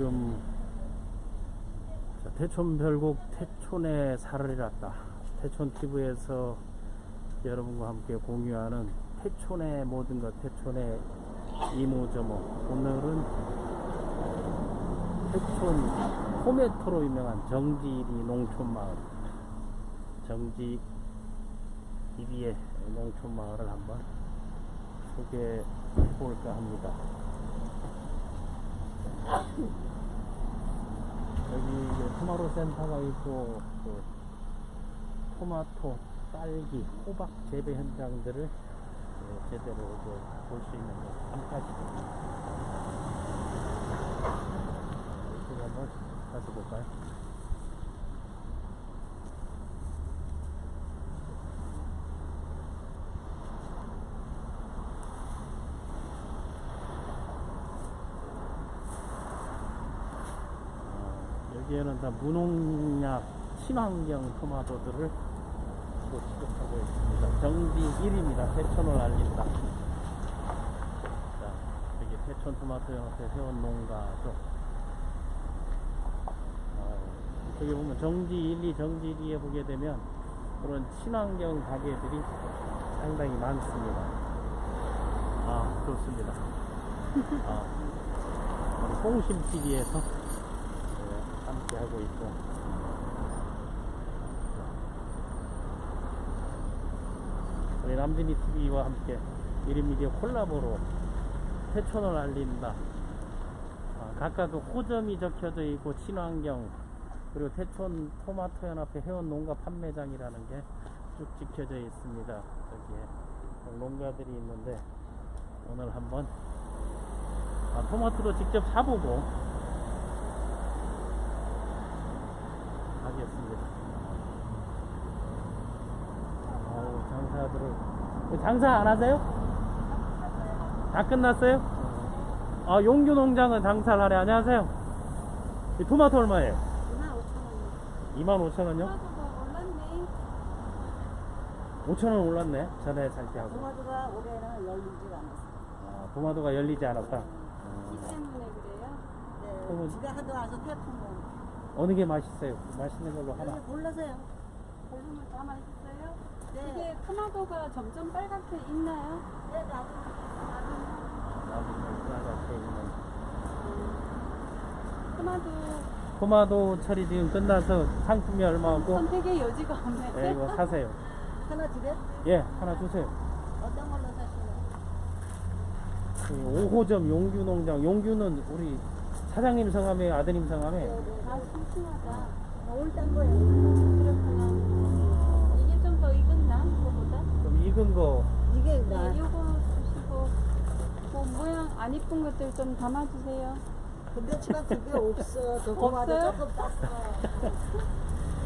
지금 태촌별곡 태촌의 살을 잃었다. 태촌TV에서 여러분과 함께 공유하는 태촌의 모든 것, 태촌의 이모저모. 오늘은 태촌 토마토로 유명한 정지리 농촌마을, 정지리의 농촌마을을 한번 소개해 볼까 합니다. 여기 이제 토마토 센터가 있고, 또 토마토, 딸기, 호박 재배 현장들을 제대로 볼 수 있는 한 가지죠. 이쪽에 한번 가서 볼까요? 여기에는 다 무농약 친환경 토마토들을 또 취급하고 있습니다. 정지 1입니다. 태촌을 알린다. 자, 여기 태촌 토마토 연합회 회원 농가죠. 여기 보면 정지 1, 2, 정지 2에 보게 되면 그런 친환경 가게들이 상당히 많습니다. 좋습니다. 홍심TV에서 함께 하고 있고, 우리 남진이TV와 함께 1인미디어 콜라보로 태촌을 알린다. 각각 호점이 적혀져 있고 친환경, 그리고 태촌 토마토 연합회 회원 농가 판매장이라는 게 쭉 찍혀져 있습니다. 여기에 농가들이 있는데 오늘 한번 토마토도 직접 사보고 하겠습니다. 장사들을, 장사 안 하세요? 다 끝났어요? 용규 농장은 장사를 하네. 안녕하세요. 이 토마토 얼마예요? 25,000원. 25,000원요? 5,000원 올랐네. 전에 살 때 하고. 토마토가 올해는 열리지 않았어. 토마토가 열리지 않았다. 비 때문에 그래요? 네. 그러면 비가 하도 와서 태풍. 어느 게 맛있어요? 맛있는 걸로 하나. 몰라서요. 고르면 다 맛있어요? 네. 이게 토마토가 점점 빨갛게 익나요? 네, 나도. 빨갛게 있는. 토마토 토마토 철이 지금 끝나서 상품이 얼마고? 선택의 여지가 없네. 네, 이거 사세요. 하나 주게? 예, 하나 주세요. 어떤 걸로 사시나요? 5호점 용규 농장. 용규는 우리 사장님 성함이에요? 아드님 성함이에요? 아, 심심하다. 올딴 거예요. 그렇구나. 이게 좀 더 익었나? 그거보다? 좀 익은 거. 이게 네, 요거 주시고, 모양 안 이쁜 것들 좀 담아주세요. 근데 지금 그게 없어. 조그마도 없어요? 조금 땄어.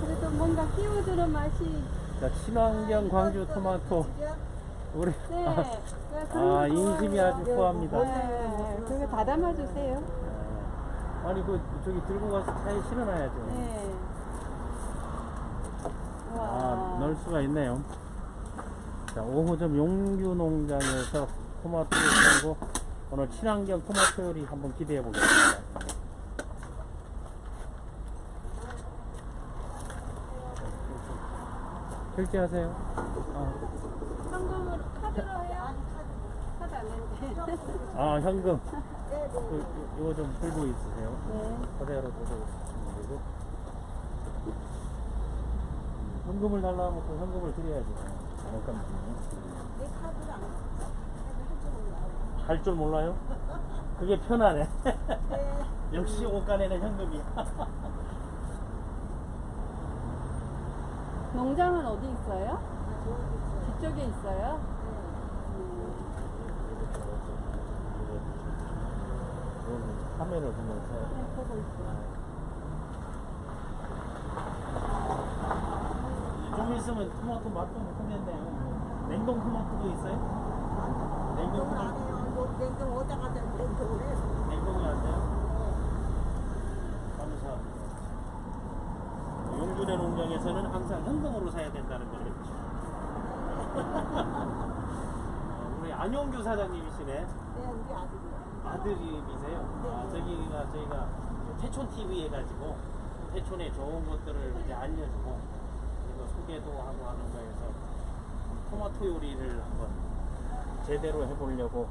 그래도 뭔가 끼워주는 맛이. 자, 친환경 광주 토마토. 우리 네. 그런 거 인심이 좋아해요. 아주 후합니다. 네, 그거 다 담아주세요. 아니 저기 들고 가서 차에 실어놔야죠. 네. 와. 넣을 수가 있네요. 자, 5호점 용규 농장에서 토마토를 사고 오늘 친환경 토마토 요리 한번 기대해 보겠습니다. 결제하세요. 현금으로 카드로 해요? 카드 안 되는데. 현금. 이거 좀 들고 있으세요. 네. 그대로 들고 있으시면 되고. 현금을 달라고 하면 또 현금을 드려야죠. 잠깐만요. 내 카드를 안 할 줄 몰라요? 그게 편하네. 네. 역시 옷간에는 현금이야. 농장은 어디 있어요? 뒤쪽에 있어요? 카메라를 보면서. 네, 보고 있어요. 좀 있으면 토마토 맛도 못 하겠네요. 냉동 토마토도 있어요? 냉동 냉동 안 토마토. 해요. 냉동 어디다가 냉동을 해? 냉동이 안 돼요? 감사합니다. 용준의 농장에서는 항상 현금으로 사야 된다는 걸 했죠. 우리 안용규 사장님이시네. 네, 우리 아들이요. 아들이세요? 네. 저기가 저희가 태촌 TV 해가지고 태촌에 좋은 것들을 이제 알려주고 그리고 소개도 하고 하는 거에서 토마토 요리를 한번 제대로 해보려고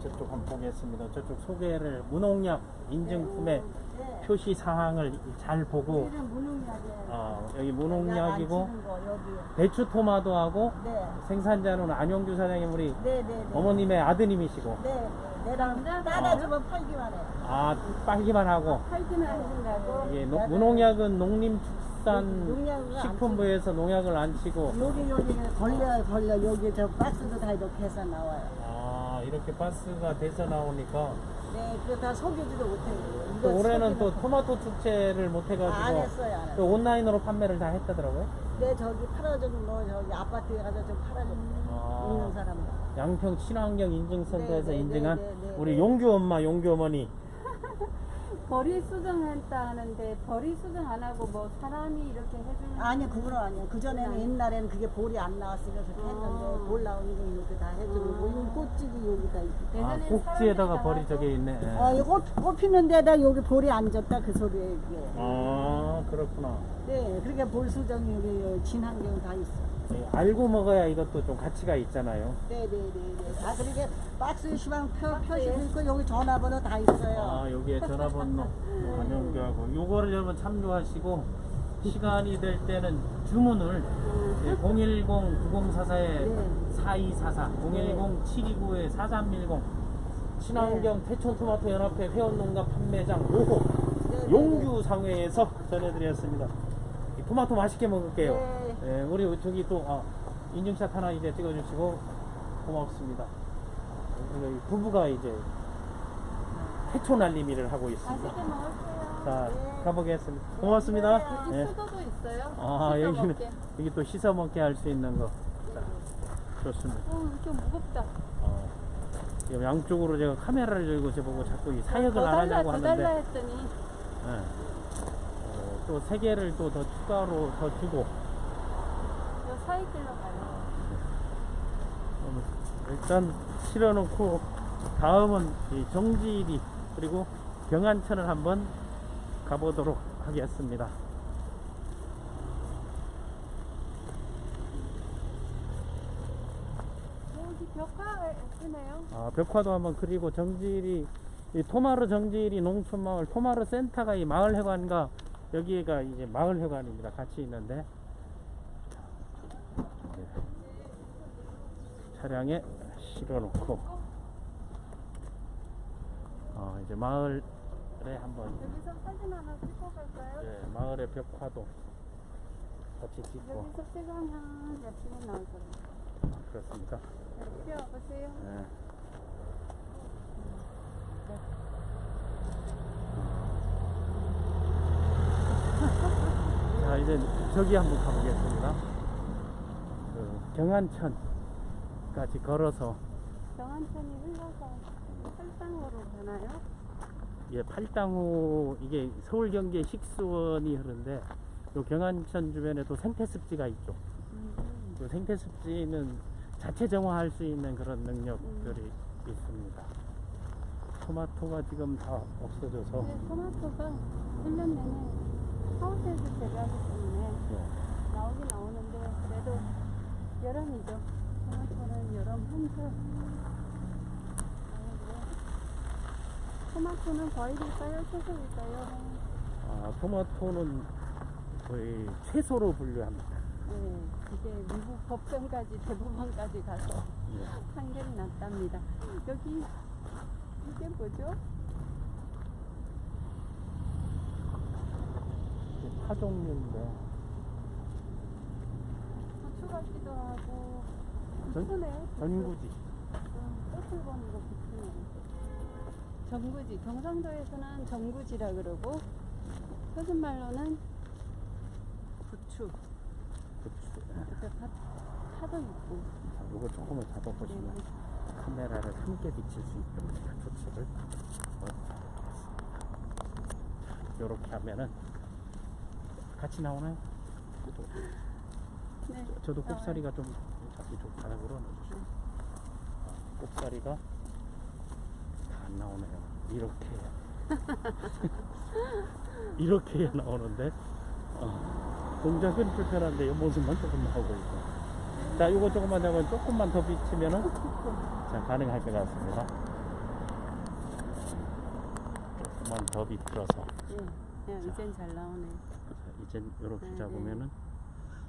저쪽 한번 보겠습니다. 저쪽 소개를 무농약 인증품의 네. 표시 사항을 잘 보고 여기는 무농약이에요. 여기 약 무농약이고 안 치는 거, 여기요. 배추 토마토하고 네. 생산자는 안용주 사장님 우리 네네네. 어머님의 아드님이시고 네. 내랑 따라주면 팔기만 해. 아 빨기만 하고 팔기만 하신다고. 이게 무농약은 농림축산 농약을 안 식품부에서 농약을 안 치고 여기는 걸려. 여기 저 박스도 다 이렇게 해서 나와요. 아 이렇게 바스가 돼서 나오니까 네. 그거 다 속이지도 못해요. 또 이거 올해는 또 속이는 토마토 축제를 못 거. 안 해가지고 했어요. 안 또 했어요. 온라인으로 판매를 다 했다더라고요. 네. 저기 팔아준 뭐 저기 아파트에 가서 좀 팔아줬어요. 있는 사람들. 양평 친환경 인증센터에서 네, 네, 인증한 네, 네, 네, 우리 네. 용규 엄마, 용규 어머니. 벌이 수정했다 하는데 벌이 수정 안 하고 뭐 사람이 이렇게 해주는. 아니 그건 아니에요. 그 전에는 옛날에는 그게 볼이 안 나왔으니까 그렇게 했는데 볼 나오는 거 이렇게 다 해주고 이건 꽃집이 여기다 있고. 아, 예전엔 꼭지에다가 사람들이 벌이 나와서 저게 있네. 예. 이거 꽃 피는 데다 여기 볼이 안 졌다 그 소리예요 이게. 아, 그렇구나. 네, 그렇게 볼 수정이 여기 친환경 다 있어. 예, 알고 먹어야 이것도 좀 가치가 있잖아요. 네네네네. 다 그렇게 박스 시방 표시도 있고 여기 전화번호 다 있어요. 아, 여기에 전화번호 안용규하고 요거를 여러분 참조하시고 시간이 될 때는 주문을 010-9044-4244 010-729-4310 친환경 태촌토마토 연합회 회원농가 판매장 5호 네, 용규 상회에서 전해드렸습니다. 이 토마토 맛있게 먹을게요. 네. 예, 우리 저기 또 인증샷 하나 이제 찍어주시고 고맙습니다. 여기 부부가 이제 태초 날리미를 하고 있습니다. 맛있게 먹을게요. 자, 네. 가보겠습니다. 고맙습니다. 여기 예. 수도도 있어요. 아, 씻어 여기는 먹게. 여기 또 씻어 먹게 할 수 있는 거. 자, 좋습니다. 이렇게 무겁다. 지금 양쪽으로 제가 카메라를 들고 저보고 자꾸 이 사역을 더 안 달라, 하냐고 더 달라 하는데 했더니 예. 또 세 개를 또 더 추가로 더 주고 요 사이길로 가요. 일단 실어놓고 다음은 이 정지리 그리고 경안천을 한번 가보도록 하겠습니다. 여기 벽화 예쁘네요. 벽화도 한번 그리고 정지리 이 토마르 정지리 농촌마을 토마르 센터가 이 마을회관과 여기가 이제 마을회관입니다. 같이 있는데 차량에 실어놓고 이제 마을에 한번 여기서 사진 하나 찍고 갈까요? 마을의 벽화도 같이 찍고 여기서 찍으면 예쁘게 나올 거예요. 그렇습니까? 이렇게 와보세요. 예. 자 이제 저기 한번 가보겠습니다. 그 경안천까지 걸어서 경안천이 흘러서 팔당으로 가나요? 예, 팔당호 이게 서울 경계 식수원이 흐르는데 요 경안천 주변에 또 생태습지가 있죠. 그 생태습지는 자체 정화할 수 있는 그런 능력들이 있습니다. 토마토가 지금 다 없어져서 네, 토마토가 1년 내내 하우스에서 재배하기 때문에 나오긴 나오는데 그래도 여름이죠. 토마토는 여름 한철 토마토는 과일일까요? 채소일까요? 토마토는 거의 채소로 분류합니다. 네, 이게 미국 법정까지 대법원까지 가서 판결이 났답니다. 여기 이게 뭐죠? 파종류인데 고추 같기도 하고 전- 부추네요. 전구지. 꽃을 보는 거 부추네. 전구지. 경상도에서는 전구지라 그러고 표준말로는 부추. 이렇게 파도 있고. 자, 이거 조금만 잡아보시면 네. 카메라를 함께 비칠 수 있도록 제가 조치를 이렇게 하면은 같이 나오나요? 네. 저도 나와요. 꼽사리가 좀 이쪽 바닥으로 넣어주시고 꼽사리가 다 안 나오네요. 이렇게 이렇게 나오는데 동작은 불편한데 이 모습만 조금 나오고 있고. 자, 요거 조금만 잡으면 조금만 더 비치면은 자, 가능할 것 같습니다. 조금만 더 비틀어서. 예, 이젠 잘 나오네. 자, 이젠 요렇게 네, 잡으면은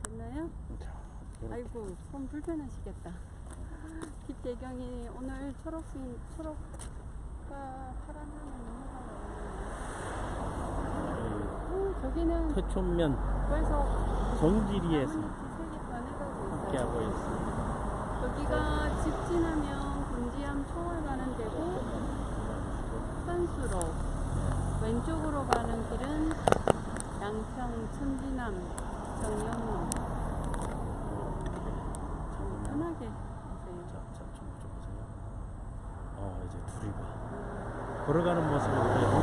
됐나요? 자, 요렇게. 아이고, 손 불편하시겠다. 빛배경이 오늘 초록과 파란 하늘 저기는 태촌면 벌써 정지리에서 색이 변해가고 있어요. 함께하고 있습니다. 여기가 집 지나면 군지암 초월 가는 데고 산수로 왼쪽으로 가는 길은 양평 천지남 정영로 편하게 하세요. 자, 좀 보세요. 이제 둘이 걸어가는 모습을 보여요.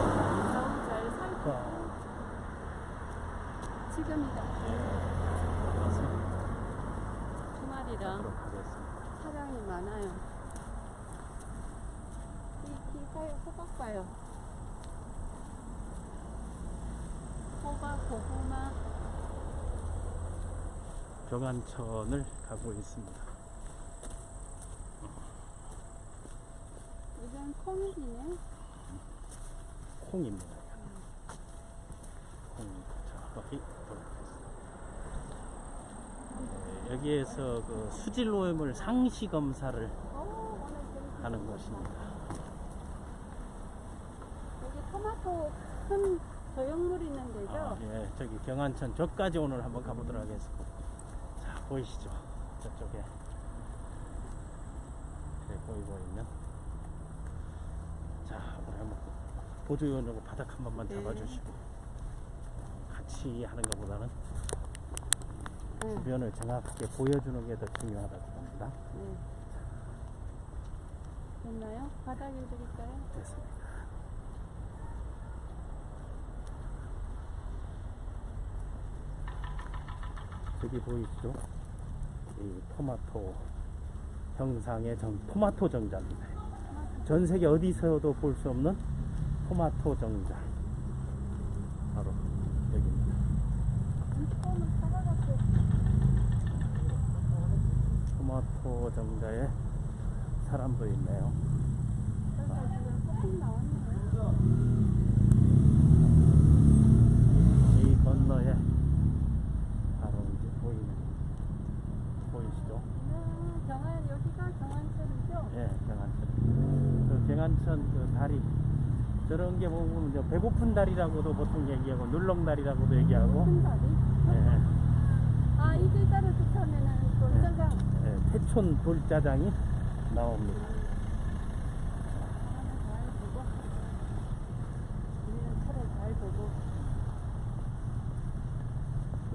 너무 잘 살고 지금이다. 주말이라 앞으로 가겠습니다. 차량이 많아요. 이 봐요, 호박 봐요. 호박, 고구마. 경안천을 가고 있습니다. 이건 콩이네. 콩입니다. 콩. 자, 여기에서 그 수질 오염을 상시 검사를 오늘 재밌겠다. 하는 곳입니다. 여기 토마토 큰 저용물 있는 데죠? 예, 저기 경안천 저까지 오늘 한번 가보도록 하겠습니다. 자, 보이시죠? 저쪽에 보이고 있는. 자, 우리 한번 보조연으로 바닥 한 번만 네. 잡아주시고 같이 하는 것보다는 네. 주변을 정확하게 보여주는 게 더 중요하다고 봅니다. 네. 됐나요? 바닥 해드릴까요? 됐습니다. 저기 보이시죠? 이 토마토 형상의 토마토 정자입니다. 전 세계 어디서도 볼 수 없는 토마토 정자. 바로 여기입니다. 처음은 사과같고 토마토 정자에 사람도 있네요. 지금 조금 나왔네요. 이 건너에 바로 이제 보이시죠? 여기가 경안천이죠? 예, 경안천. 그 경안천 그 다리, 저런 게 보면 이제 배고픈 다리라고도 보통 얘기하고, 눌렁다리라고도 얘기하고, 큰 다리? 예, 아, 이 길가를 붙으면은 돌짜장. 예, 태촌 돌짜장이 나옵니다. 잘 보고. 우리는 차를 잘 보고.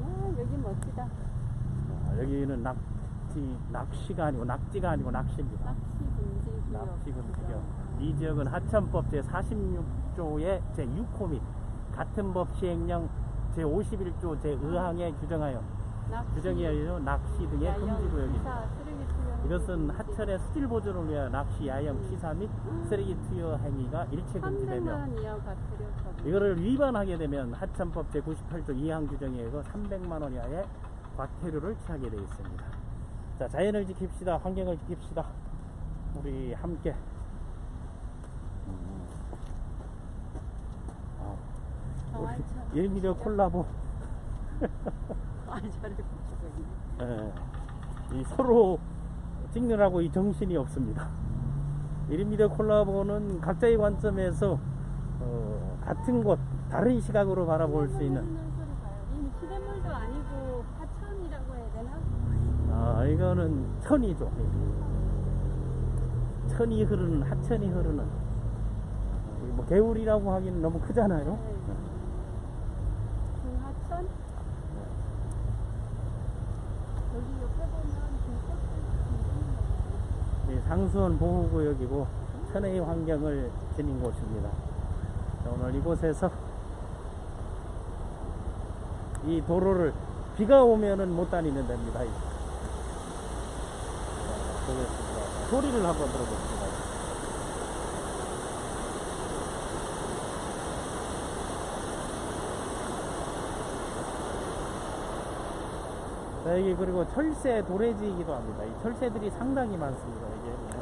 와, 여기 멋지다. 여기는 낚시가 아니고, 낙지가 아니고 낚시입니다. 낚시 낚시 금지 금지구역. 구역. 이 지역은 하천법 제46조의 제6호 및 같은 법 시행령 제51조 제5항에 규정하여 규정이하여 낚시 등의 금지구역입니다. 이것은 하천의 수질 보존을 위하여 낚시, 야영, 취사 및 쓰레기 투여 행위가 일체 금지되며 300만 이하 과태료. 이거를 위반하게 되면 하천법 제98조 2항 규정에 의거 300만 원 이하의 과태료를 취하게 되어 있습니다. 자, 자연을 지킵시다. 환경을 지킵시다. 우리 함께 우리 일미려 콜라보 아, 저를 붙이고 있네. 이 서로 찍느라고 이 정신이 없습니다. 1인미디어 콜라보는 각자의 관점에서 같은 곳, 다른 시각으로 바라볼 수 있는. 이 시냇물도 아니고 하천이라고 해야 되나? 이거는 천이죠. 천이 흐르는, 하천이 흐르는. 뭐 개울이라고 하기는 너무 크잖아요. 네. 중하천? 여기 옆에 보면 이 상수원 보호구역이고 천혜의 환경을 지닌 곳입니다. 자, 오늘 이곳에서 이 도로를 비가 오면은 못 다니는 데입니다. 소리를 한번 들어보겠습니다. 자, 여기 그리고 철새 도래지이기도 합니다. 이 철새들이 상당히 많습니다. 이게 보면.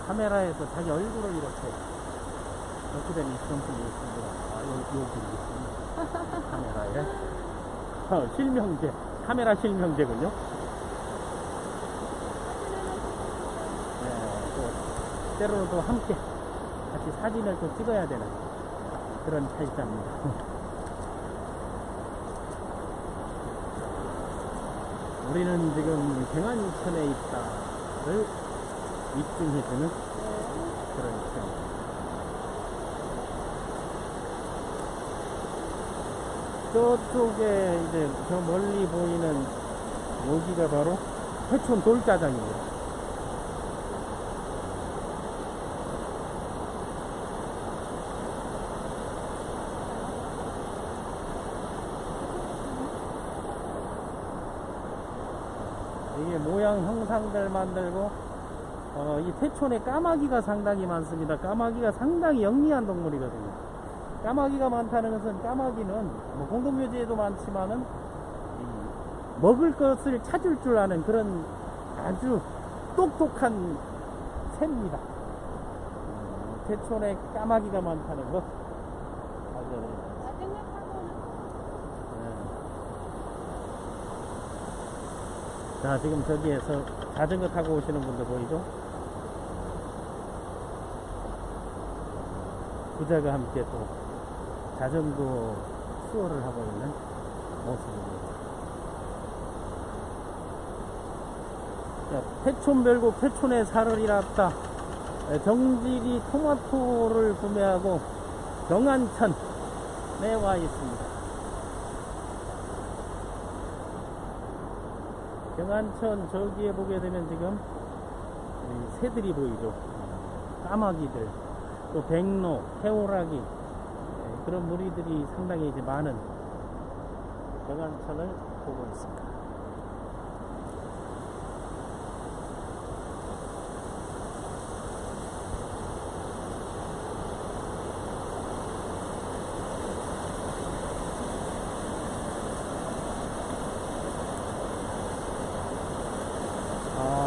카메라에서 자기 얼굴을 이렇게 넣게 된 이점들이 있습니다. 아, 여기 있습니다. 카메라에. 실명제. 카메라 실명제군요. 네, 또, 때로는 또 함께 같이 사진을 또 찍어야 되는 그런 팔자입니다. 우리는 지금 경안천에 있다를 입증해주는 그런 입장입니다. 저쪽에 이제 저 멀리 보이는 여기가 바로 해촌 돌짜장입니다. 이게 모양 형상들 만들고 이 태촌에 까마귀가 상당히 많습니다. 까마귀가 상당히 영리한 동물이거든요. 까마귀가 많다는 것은 까마귀는 뭐 공동묘지에도 많지만은 먹을 것을 찾을 줄 아는 그런 아주 똑똑한 새입니다. 태촌에 까마귀가 많다는 것. 자전거 타고는 자, 지금 저기에서 자전거 타고 오시는 분들 보이죠? 부자가 함께 또 자전거 투어를 하고 있는 모습입니다. 자, 태촌별곡 태촌에 살으리랍다. 정지리 토마토를 구매하고 경안천에 와 있습니다. 경안천 저기에 보게 되면 지금 새들이 보이죠. 까마귀들, 또 백로, 해오라기, 그런 무리들이 상당히 이제 많은 경안천을 보고 있습니다.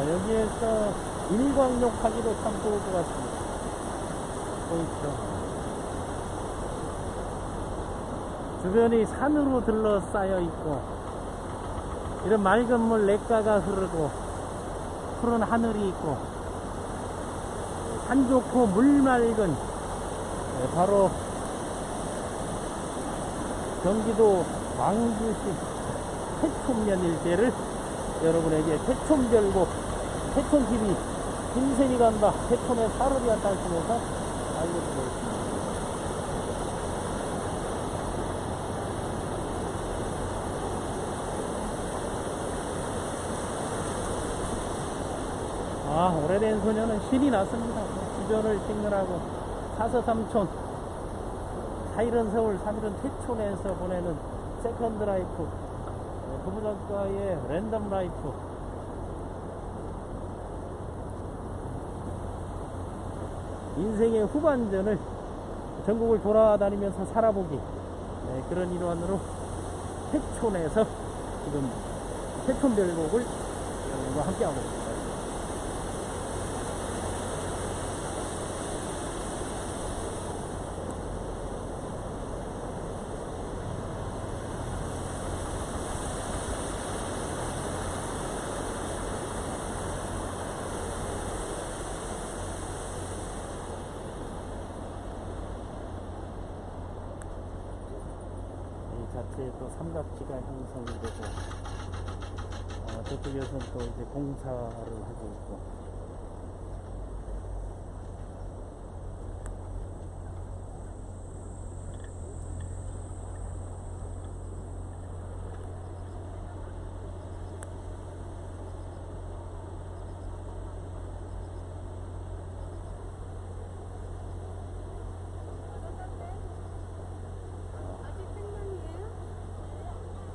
여기에서 일광욕 하기도 참 좋을 것 같습니다. 보이시죠? 주변이 산으로 둘러싸여 있고, 이런 맑은 물 냇가가 흐르고, 푸른 하늘이 있고, 산 좋고 물 맑은, 바로 경기도 광주시 태촌면 일대를 여러분에게 태촌별곡 태촌TV 김샘이 간다 태촌에 사르리 한다 하시면서 알려드리고 있습니다. 오래된 소녀는 신이 났습니다. 주변을 찍느라고 사서삼촌 4일은 서울 3일은 태촌에서 보내는 세컨드 라이프, 부부작가의 랜덤 라이프, 인생의 후반전을 전국을 돌아다니면서 살아보기, 그런 일환으로 태촌에서 지금 태촌별곡을 여러분과 함께하고 있습니다. 자체에 또 삼각지가 형성이 되고, 저쪽에서는 또 이제 공사를 하고 있고,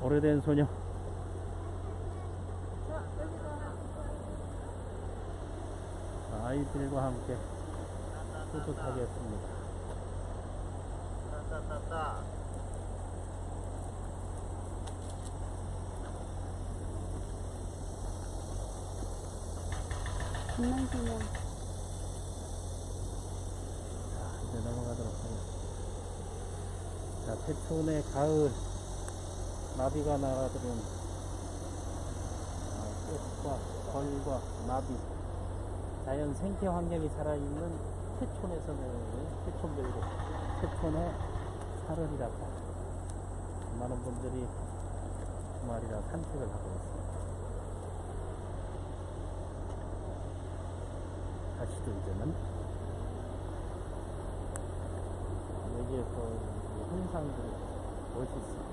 오래된 소녀. 아이들과 함께 뿌듯하겠습니다. 장난기념. 이제 넘어가도록 하겠습니다. 자, 태촌의 가을, 나비가 날아드는 꽃과 벌과 나비, 자연 생태 환경이 살아있는 태촌에서는 태촌별고 태촌의 사흘이라고 많은 분들이 주말이라 산책을 하고 있습니다. 가시죠. 이제는 여기에서 홍상들이 멋있습니다.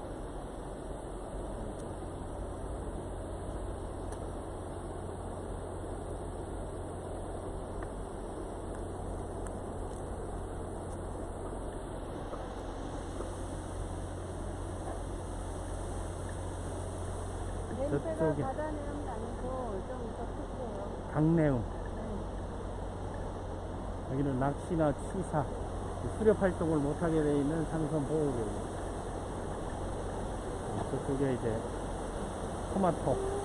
냄새가 저쪽에. 바다 내음도 아니고 좀 독특해요. 강내음. 네. 여기는 낚시나 취사, 수렵 활동을 못하게 되어 있는 상선 보호구역입니다. 저쪽에 이제 토마토.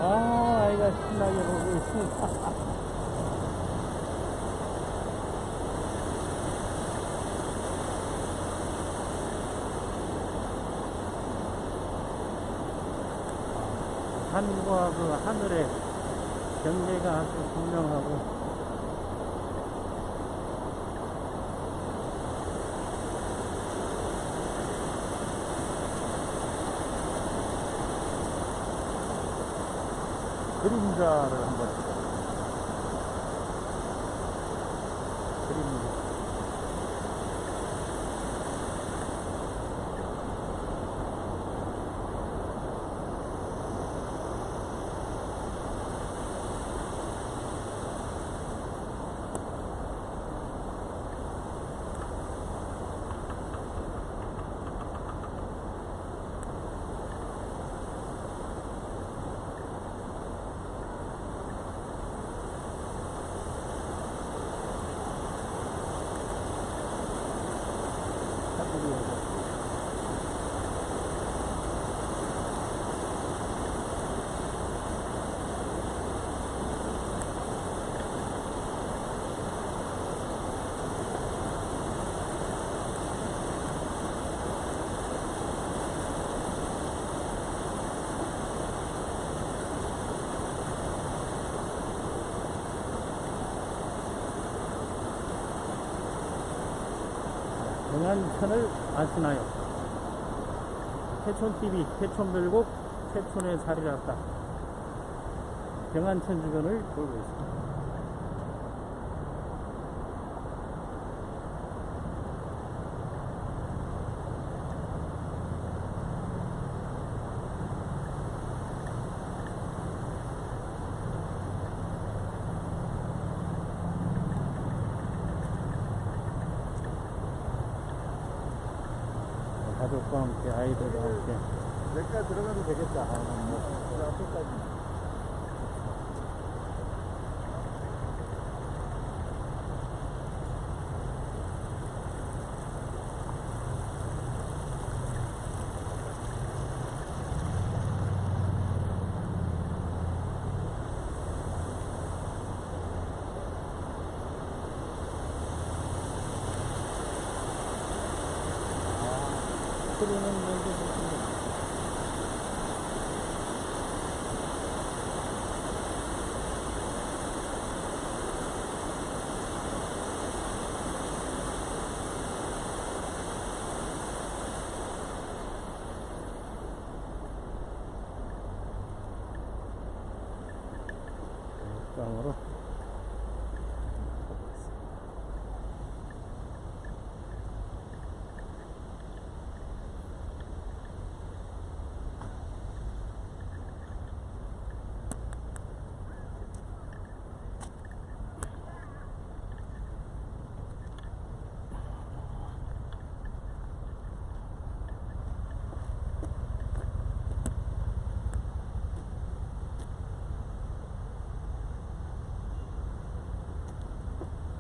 아이가 신나게 보고 있습니다. 산과 그 하늘의 경계가 아주 분명하고 그림자를 한번 그림자. 영안천을 아시나요? 태촌TV, 태촌별곡, 태촌의 살이랐다. 영안천 주변을 돌고 있습니다. 가족과 함께, 아이들과 함께. 내가 들어가도 되겠다. 그 앞에까지. 소리는 먼저 보십니다. 식당으로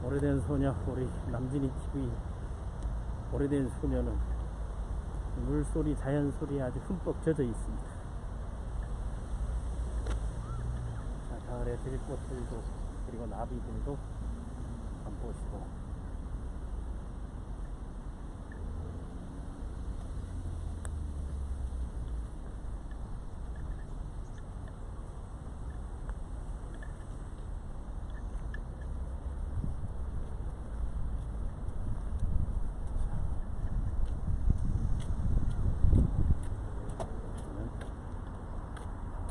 오래된 소녀, 우리 남진이 TV 오래된 소녀는 물소리, 자연소리에 아주 흠뻑 젖어 있습니다. 자, 가을에 들꽃들도 그리고 나비들도 한번 보시고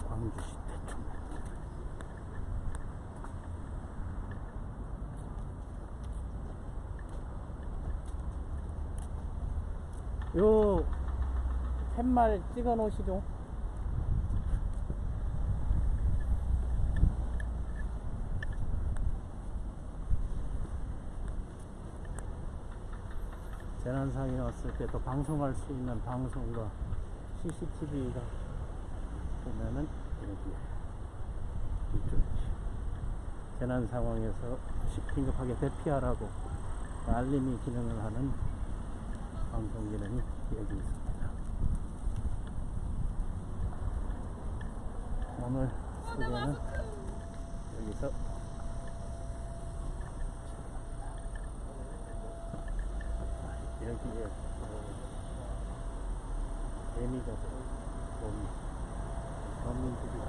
광주시 대충 요 팻말 찍어 놓으시죠. 재난상이 왔을 때 또 방송할 수 있는 방송과 CCTV가 보면은 여기 이쪽 재난 상황에서 긴급하게 대피하라고 알림이 기능을 하는 방송 기능이 여기 있습니다. 오늘 소개는 여기서 여기에 개미가 범인들이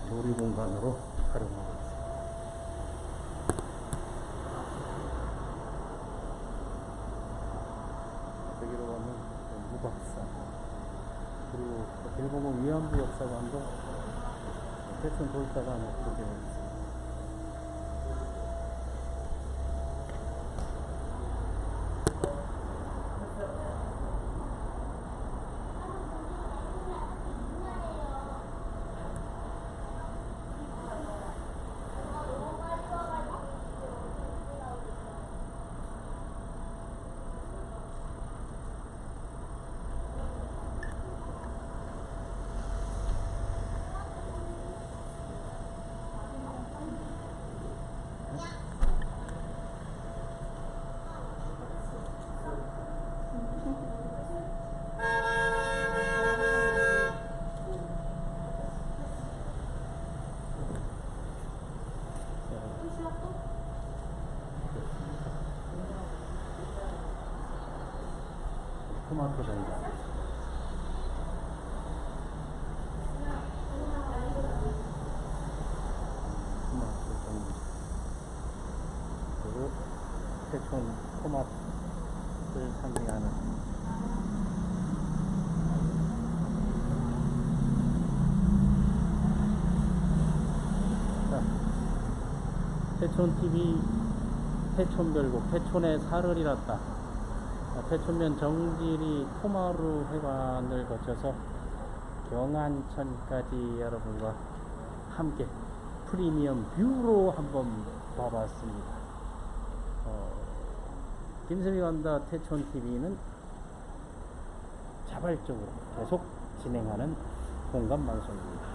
놀이공간으로 활용하고 있습니다. 저기로 가면 무박사 그리고 일본어 위안부 역사관도 대충 돌다가 보게 있습니다. 토마토 전자 그리고 태촌 토마토를 상징하는 자, 태촌TV 태촌별곡 태촌의 살을 잃었다. 태촌면 정지리 토마루 해관을 거쳐서 경안천까지 여러분과 함께 프리미엄 뷰로 한번 봐봤습니다. 김수미 간다 태촌TV는 자발적으로 계속 진행하는 공감 방송입니다.